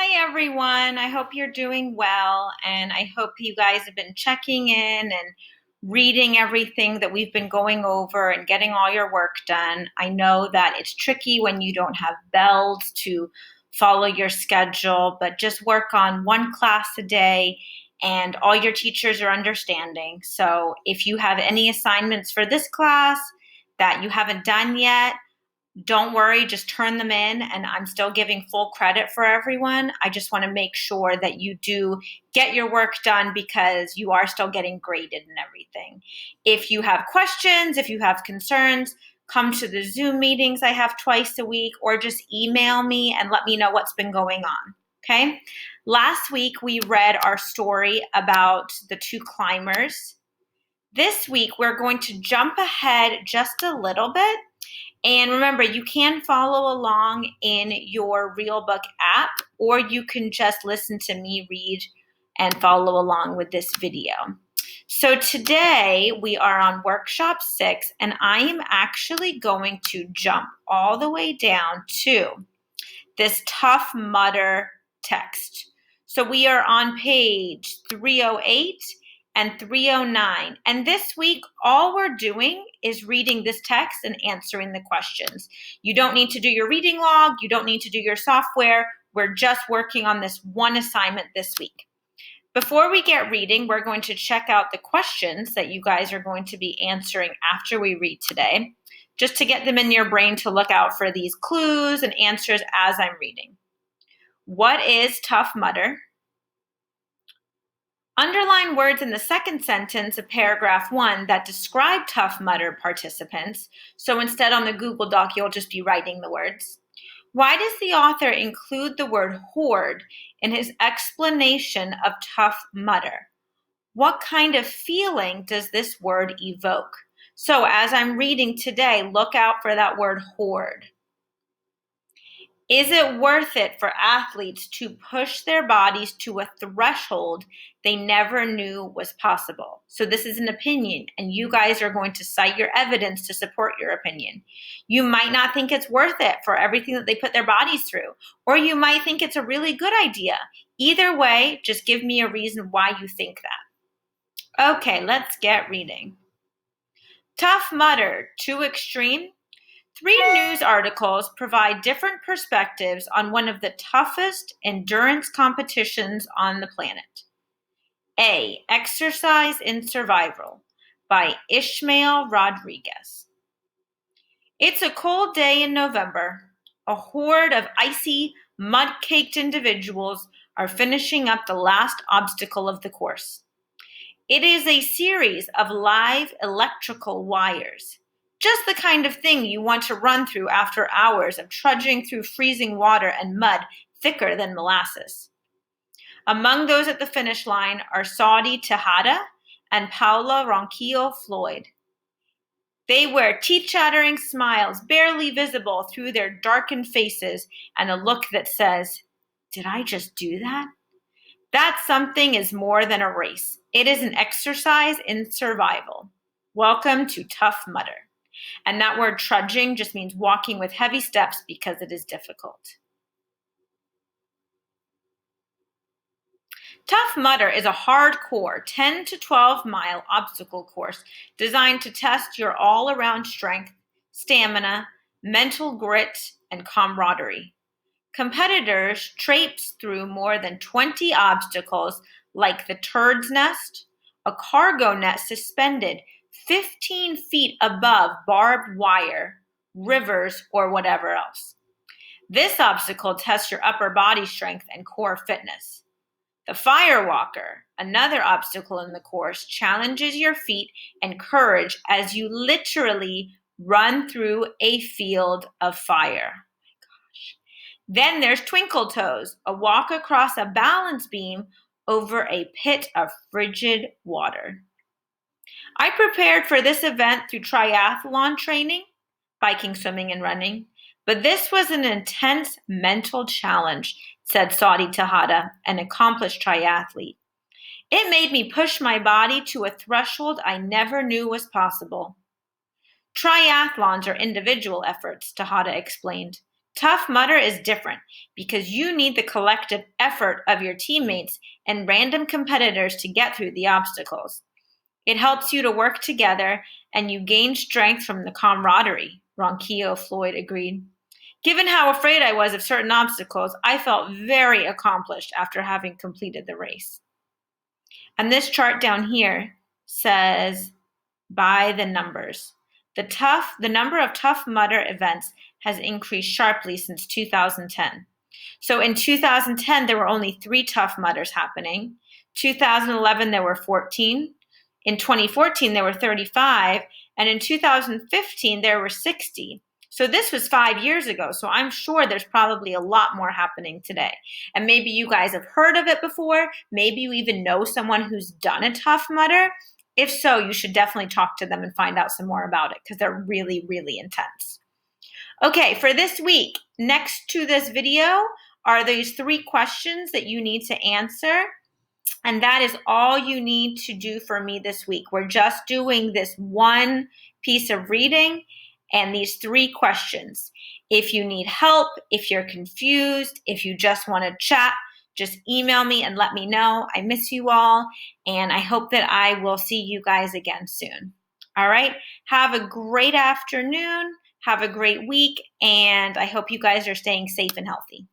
Hi, everyone. I hope you're doing well, and I hope you guys have been checking in and reading everything that we've been going over and getting all your work done. I know that it's tricky when you don't have bells to follow your schedule, but just work on one class a day, and all your teachers are understanding. So if you have any assignments for this class that you haven't done yet, don't worry, just turn them in, and I'm still giving full credit for everyone. I just want to make sure that you do get your work done because you are still getting graded and everything. If you have questions, if you have concerns, come to the Zoom meetings I have twice a week, or just email me and let me know what's been going on. Okay? Last week we read our story about the two climbers. This week we're going to jump ahead just a little bit. And remember, you can follow along in your RealBook app, or you can just listen to me read and follow along with this video. So today we are on workshop 6, and I am actually going to jump all the way down to this Tough Mudder text. So we are on page 308 and 309. And this week, all we're doing is reading this text and answering the questions. You don't need to do your reading log. You don't need to do your software. We're just working on this one assignment this week. Before we get reading, we're going to check out the questions that you guys are going to be answering after we read today, just to get them in your brain to look out for these clues and answers as I'm reading. What is Tough Mudder? Underline words in the second sentence of paragraph 1 that describe Tough Mudder participants. So instead on the Google Doc, you'll just be writing the words. Why does the author include the word horde in his explanation of Tough Mudder? What kind of feeling does this word evoke? So as I'm reading today, look out for that word horde. Is it worth it for athletes to push their bodies to a threshold they never knew was possible? So this is an opinion, and you guys are going to cite your evidence to support your opinion. You might not think it's worth it for everything that they put their bodies through, or you might think it's a really good idea. Either way, just give me a reason why you think that. Okay, let's get reading. Tough Mudder, too extreme? 3 news articles provide different perspectives on one of the toughest endurance competitions on the planet. A. Exercise in Survival by Ishmael Rodriguez. It's a cold day in November. A horde of icy, mud-caked individuals are finishing up the last obstacle of the course. It is a series of live electrical wires. Just the kind of thing you want to run through after hours of trudging through freezing water and mud thicker than molasses. Among those at the finish line are Saudi Tejada and Paula Ronquillo Floyd. They wear teeth-chattering smiles barely visible through their darkened faces and a look that says, "Did I just do that?" That something is more than a race. It is an exercise in survival. Welcome to Tough Mudder. And that word trudging just means walking with heavy steps because it is difficult. Tough Mudder is a hardcore 10 to 12 mile obstacle course designed to test your all-around strength, stamina, mental grit, and camaraderie. Competitors traipse through more than 20 obstacles like the Turd's Nest, a cargo net suspended 15 feet above barbed wire, rivers, or whatever else. This obstacle tests your upper body strength and core fitness. The Firewalker, another obstacle in the course, challenges your feet and courage as you literally run through a field of fire. Then there's Twinkle Toes, a walk across a balance beam over a pit of frigid water. I prepared for this event through triathlon training, biking, swimming, and running, but this was an intense mental challenge, said Saudi Tejada, an accomplished triathlete. It made me push my body to a threshold I never knew was possible. Triathlons are individual efforts, Tejada explained. Tough Mudder is different because you need the collective effort of your teammates and random competitors to get through the obstacles. It helps you to work together and you gain strength from the camaraderie, Ronquillo Floyd agreed. Given how afraid I was of certain obstacles, I felt very accomplished after having completed the race. And this chart down here says by the numbers. The number of Tough Mudder events has increased sharply since 2010. So in 2010, there were only 3 Tough Mudders happening. 2011, there were 14. In 2014, there were 35. And in 2015, there were 60. So this was 5 years ago. So I'm sure there's probably a lot more happening today. And maybe you guys have heard of it before. Maybe you even know someone who's done a Tough Mudder. If so, you should definitely talk to them and find out some more about it because they're really, really intense. Okay, for this week, next to this video are these 3 questions that you need to answer. And that is all you need to do for me this week. We're just doing this one piece of reading and these 3 questions. If you need help, if you're confused, if you just want to chat, just email me and let me know. I miss you all, and I hope that I will see you guys again soon. All right, have a great afternoon, have a great week, and I hope you guys are staying safe and healthy.